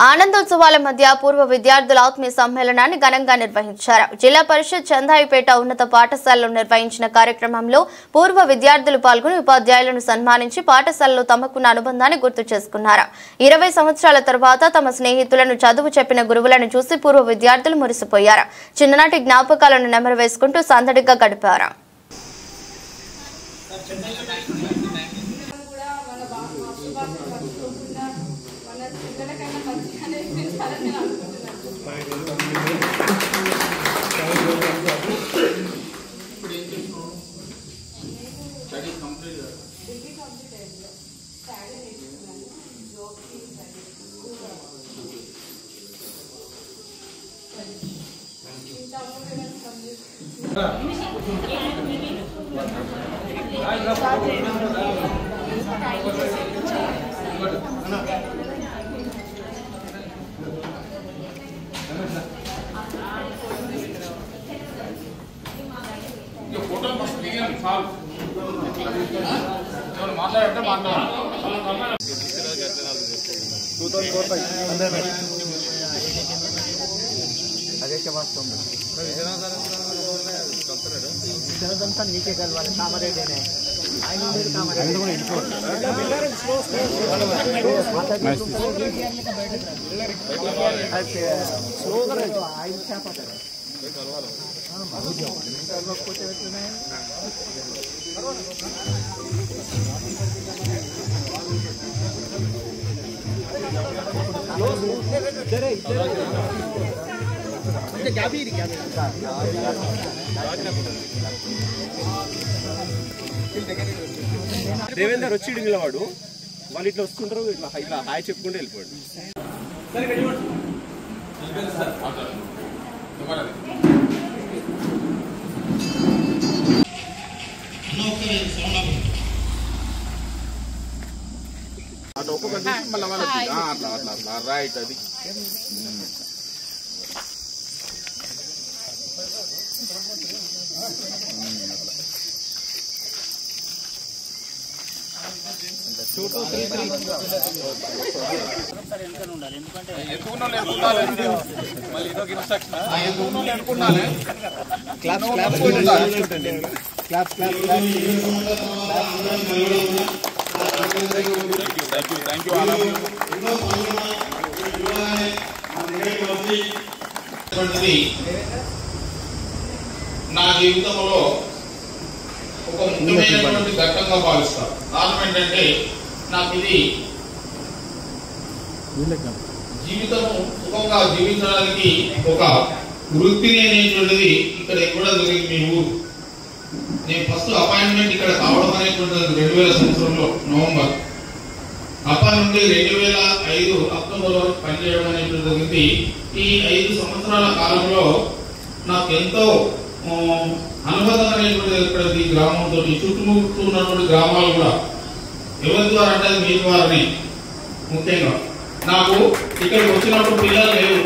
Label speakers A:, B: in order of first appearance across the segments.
A: ఆనందోత్సవాల మధ్య పూర్వ విద్యార్థుల ఆత్మీయ సమ్మేళనాన్ని ఘనంగా నిర్వహించారు. జిల్లా పరిషత్ చందాయిపేట ఉన్నత పాఠశాలలో నిర్వహించిన కార్యక్రమంలో పూర్వ విద్యార్థులు పాల్గొని ఉపాధ్యాయులను సన్మానించి పాఠశాలలో తమకున్న అనుబంధాన్ని గుర్తు చేసుకున్నారు. 20 సంవత్సరాల తర్వాత తమ స్నేహితులను చదువు చెప్పిన గురువులను చూసి పూర్వ విద్యార్థులు మురిసిపోయారు. చిన్ననాటి జ్ఞాపకాలను నెమరు వేసుకుంటూ సందడిగా గడిపారు.
B: नीचे कलवाले कामरेडे ने ఆయన ఉండేది కామరేడే కూడా వెళ్ళిపోవాలి స్లోగా ఆయన చేపట్టారు కలవకపోతే ఎట్లనే
C: దేవేందర్ వచ్చి నిలవాడు వాళ్ళు ఇట్లా వస్తుంటారు ఇట్లా హాయ్ చెప్పుకుంటూ వెళ్ళిపోయాడు. అటు ఒక్కొక్కటి మళ్ళీ వాళ్ళకి అట్లా అట్లా అట్లా రైట్ అది
D: నా జీవితంలో ఒక ముఖ్యమైనటువంటి ఘట్టంగా భావిస్తాను. కారణం ఏంటంటే నాకు ఇది జీవితం సుఖంగా జీవించడానికి ఒక వృత్తిని అనేటువంటిది ఇక్కడ కూడా జరిగింది. మీ ఊరు నేను ఫస్ట్ అపాయింట్మెంట్ ఇక్కడ కావడం అనేటువంటిది 2000 సంవత్సరంలో నవంబర్. అప్పటి నుండి 2005 అక్టోబర్ వరకు పనిచేయడం అనేటువంటి జరిగింది. ఈ 5 సంవత్సరాల కాలంలో నాకు ఎంతో అనుబంధం అనేటువంటిది ఇక్కడ ఈ గ్రామంతో చుట్టుముట్టు ఉన్నటువంటి గ్రామాలు కూడా ఎవరి ద్వారా అంటే మీ ద్వారానే. ముఖ్యంగా నాకు ఇక్కడికి వచ్చినప్పుడు పిల్లలు లేవు,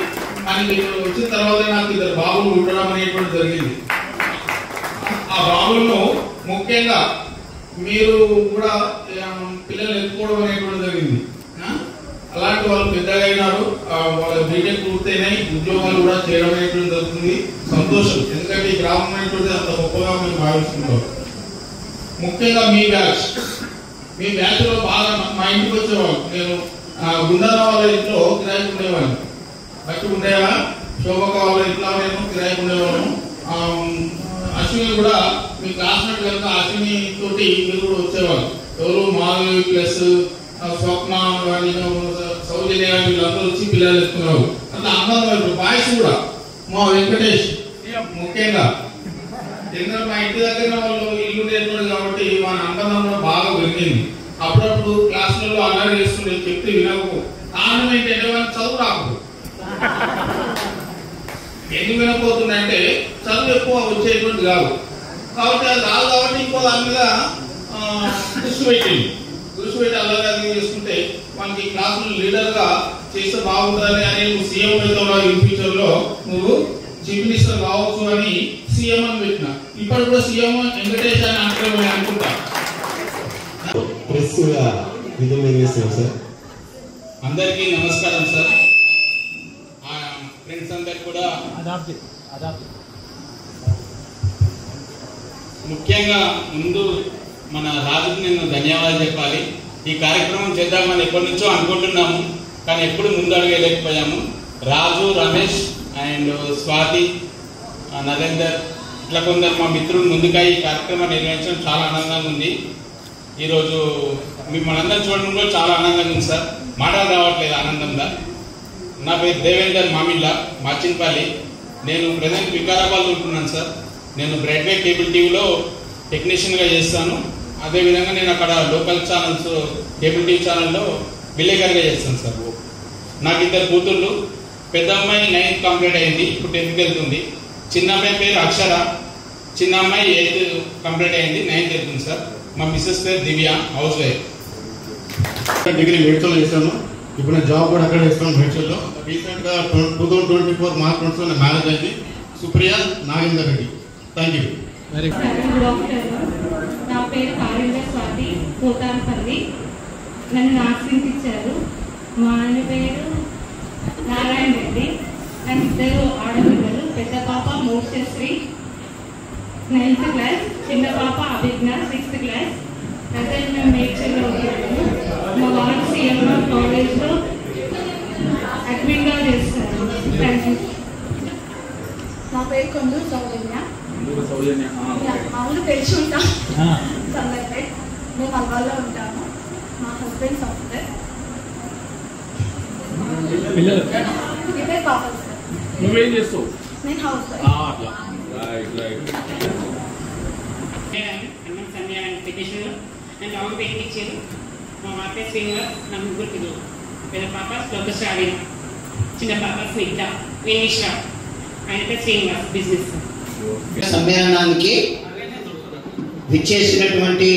D: కానీ ఇక్కడ వచ్చిన తర్వాత నాకు 2 బాబులు ఉండడం అనేటువంటి జరిగింది. ఆ బాబులను ముఖ్యంగా మీరు కూడా పిల్లలు ఎత్తుకోవడం అనేటువంటి జరిగింది. అలాంటి వాళ్ళు పెద్దగా అయినారు, వాళ్ళ బీటెక్ పూర్తయినాయి, ఉద్యోగాలు కూడా చేయడం అనేటువంటి జరుగుతుంది. సంతోషం, ఎందుకంటే ఈ గ్రామం అనేటువంటి అంత గొప్పగా మేము భావిస్తున్నాం. ముఖ్యంగా మీ బ్యాచ్ లో బాగా మా ఇంటికి వచ్చేవాళ్ళు. నేను గుండన్న వాళ్ళ ఇంట్లో కిరాయికి ఉండేవాడిని. బట్టి ఉండేవా శోభక వాళ్ళ ఇంట్లో నేను కిరాయికి ఉండేవాళ్ళం. అశ్విని కూడా మీ క్లాస్మేట్ కనుక అశ్విని తోటి మీరు కూడా వచ్చేవాళ్ళు. ఎవరు మాధవి ప్లస్ స్వప్న కానీ సౌజన్య కానీ వీళ్ళందరూ వచ్చి పిల్లలు ఎత్తుకున్నారు. అట్లా అందరూ బాయ్స్ కూడా మా వెంకటేష్ ముఖ్యంగా ఎందుకంటే మా ఇంటి దగ్గర వాళ్ళు ఇల్లు నేర్పడు కాబట్టి మా అనుబంధం కూడా బాగా పెరిగింది. అప్పుడప్పుడు క్లాసులలో అల్లరి చేస్తుండే, చెప్తే వినకు. కారణం ఏంటంటే వాళ్ళకి చదువు రాకు. ఎందుకు వినకపోతుందంటే చదువు ఎక్కువ వచ్చేటువంటి కాదు కాబట్టి అది రాదు కాబట్టి ఇంకో దాని మీద దృష్టి పెట్టి అల్లరి చేసుకుంటే మనకి క్లాసులు లీడర్ గా చేస్తే బాగుంటుందని అని నువ్వు సీఎం అవుతావు ఇన్ ఫ్యూచర్ లో నువ్వు చీఫ్ మినిస్టర్ కావచ్చు అని సీఎం అని పెట్టిన. ఇప్పుడు కూడా సీఎం వెంకటేష్ అని అంటే అనుకుంటా. అందరికీ నమస్కారం సార్. ముఖ్యంగా ముందు మన రాజుకు నేను ధన్యవాదాలు చెప్పాలి. ఈ కార్యక్రమం చేద్దామని ఎప్పటి నుంచో అనుకుంటున్నాము, కానీ ఎప్పుడు ముందడుగు వెళ్ళలేకపోయాము. రాజు, రమేష్ అండ్ స్వాతి, నరేందర్ ఇట్లా కొందరు మా మిత్రులు ముందుగా ఈ కార్యక్రమాన్ని నిర్వహించడం చాలా ఆనందంగా ఉంది. ఈరోజు మనందరం చూడడం కూడా చాలా ఆనందంగా ఉంది సార్. మాటలు రావట్లేదు ఆనందంగా. నా పేరు దేవేందర్ మామిళ్ళ, మాచిన్పల్లి. నేను ప్రజెంట్ వికారాబాద్ ఉంటున్నాను సార్. నేను బ్రాడ్వే కేబుల్ టీవీలో టెక్నీషియన్గా చేస్తాను. అదేవిధంగా నేను అక్కడ లోకల్ ఛానల్స్ కేబుల్ టీవీ ఛానల్లో విలేకరుగా చేస్తాను సార్. నాకు 2 కూతుళ్ళు. పెద్ద అమ్మాయి 9th కంప్లీట్ అయింది, ఇప్పుడు 10th వెళ్తుంది. చిన్న అమ్మాయి పేరు అక్షర, చిన్న అమ్మాయి 8th కంప్లీట్ అయింది, 9th వెళ్తుంది సార్. మా మిస్సెస్ పేరు దివ్య, హౌస్ వైఫ్.
E: డిగ్రీ మేడ్చల్లో చేశాను. ఇప్పుడు నేను జాబ్ కూడా అక్కడ చేస్తాను మేడ్చల్లో. రీసెంట్గా 2024 మార్చ్ 20 మ్యారేజ్ అయింది. సుప్రియ నాగేందర్ రెడ్డి. Thank you.
F: నా పేరు కాళేంద్ర స్వాతి, పోతాన్పల్లి. నన్ను నర్సింగ్ ఇచ్చారు. మా ఆయన పేరు నారాయణ రెడ్డి. నాకు 2 ఆడపిల్లలు. పెద్ద పాప మోక్షశ్రీ 9th క్లాస్, చిన్న పాప అభిజ్ఞ 6th క్లాస్. ప్రజెంట్ మేము మేడ్చల్లో ఉంటాము. మా వారు సిఎంఆర్ కాలేజ్లో అడ్మిన్గా చేస్తారు. Thank you.
G: నా పేరు కొందూరు సౌజన్య. మామూలు తెలిసి ఉంటాం సందర్భే. మేము అల్వాల్లో ఉంటాము. మా హస్బెండ్ సాఫ్ట్వేర్. ఇదే పాపలు సార్.
C: నువ్వేం చేస్తావు?
G: నేను హౌస్ వైఫ్.
H: నేను లాంగ్ పెయింట్ ఇచ్చాను. మా వార్త శ్రీనివాస్, నా 3 పిల్లలు. పెద్ద పాప శ్లోకశ్రావిణ, చిన్న పాప స్నిగ్ధ, వినీష్ర, ఆయన పేరు శ్రీనివాస్, బిజినెస్.
I: సమ్మేళనానికి విచ్చేసినటువంటి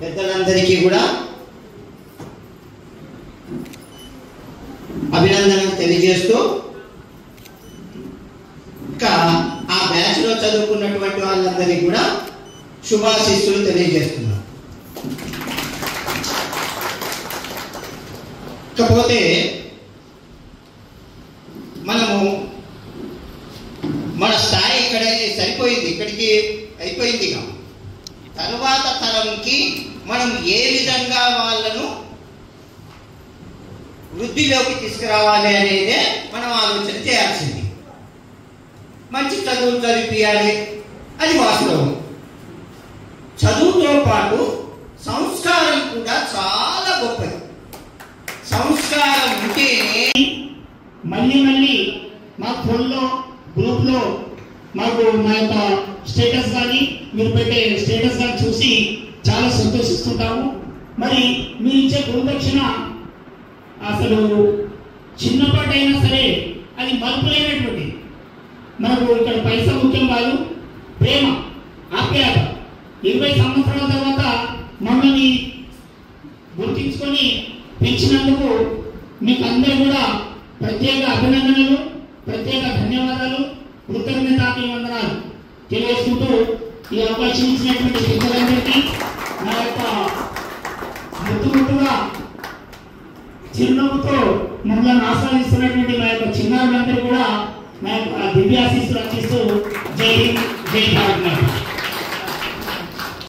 I: పెద్దలందరికీ కూడా అభినందనలు తెలియజేస్తూ, ఇంకా ఆ బ్యాచ్ లో చదువుకున్నటువంటి వాళ్ళందరికీ కూడా శుభాశీస్సులు తెలియజేస్తున్నాం. ఇకపోతే మనము మన స్థాయి ఇక్కడే సరిపోయింది, ఇక్కడికి అయిపోయింది. తరువాత తరంకి మనం ఏ విధంగా వాళ్ళను వృద్ధిలోకి తీసుకురావాలి అనేదే మనం ఆలోచన చేయాల్సింది. మంచి చదువులు చదివించాలి, అది వాస్తవం. చదువుతో పాటు సంస్కారం కూడా చాలా గొప్పది. సంస్కారం ఉంటేనే
J: మళ్ళీ మా ఫోన్లో గ్రూప్లో మాకు మా యొక్క స్టేటస్ కానీ మీరు పెట్టే స్టేటస్ కానీ చూసి చాలా సంతోషిస్తుంటాము. మరి మీరు ఇచ్చే గురుదక్షిణ అసలు చిన్నపాటైనా సరే అది మరుపులేనటువంటి. మనకు ఇక్కడ పైసా ముఖ్యం కాదు, ప్రేమ, ఆప్యాయత. 20 సంవత్సరాల తర్వాత మమ్మల్ని గుర్తించుకొని పెంచినందుకు మీకు అందరూ కూడా ప్రత్యేక అభినందనలు, ప్రత్యేక ధన్యవాదాలు, కృతజ్ఞతాభివందనాలు తెలియజేసుకుంటూ ఈ అవకాశం ఇచ్చినటువంటి పెద్దలందరికీ నా యొక్క ముద్దుగా చిరునవ్వుతో మమ్మల్ని ఆస్వాదిస్తున్నటువంటి మా యొక్క చిన్నారులందరూ కూడా మా యొక్క దివ్యాశీస్సులు అందిస్తూ జై హింద్, జై భారత్.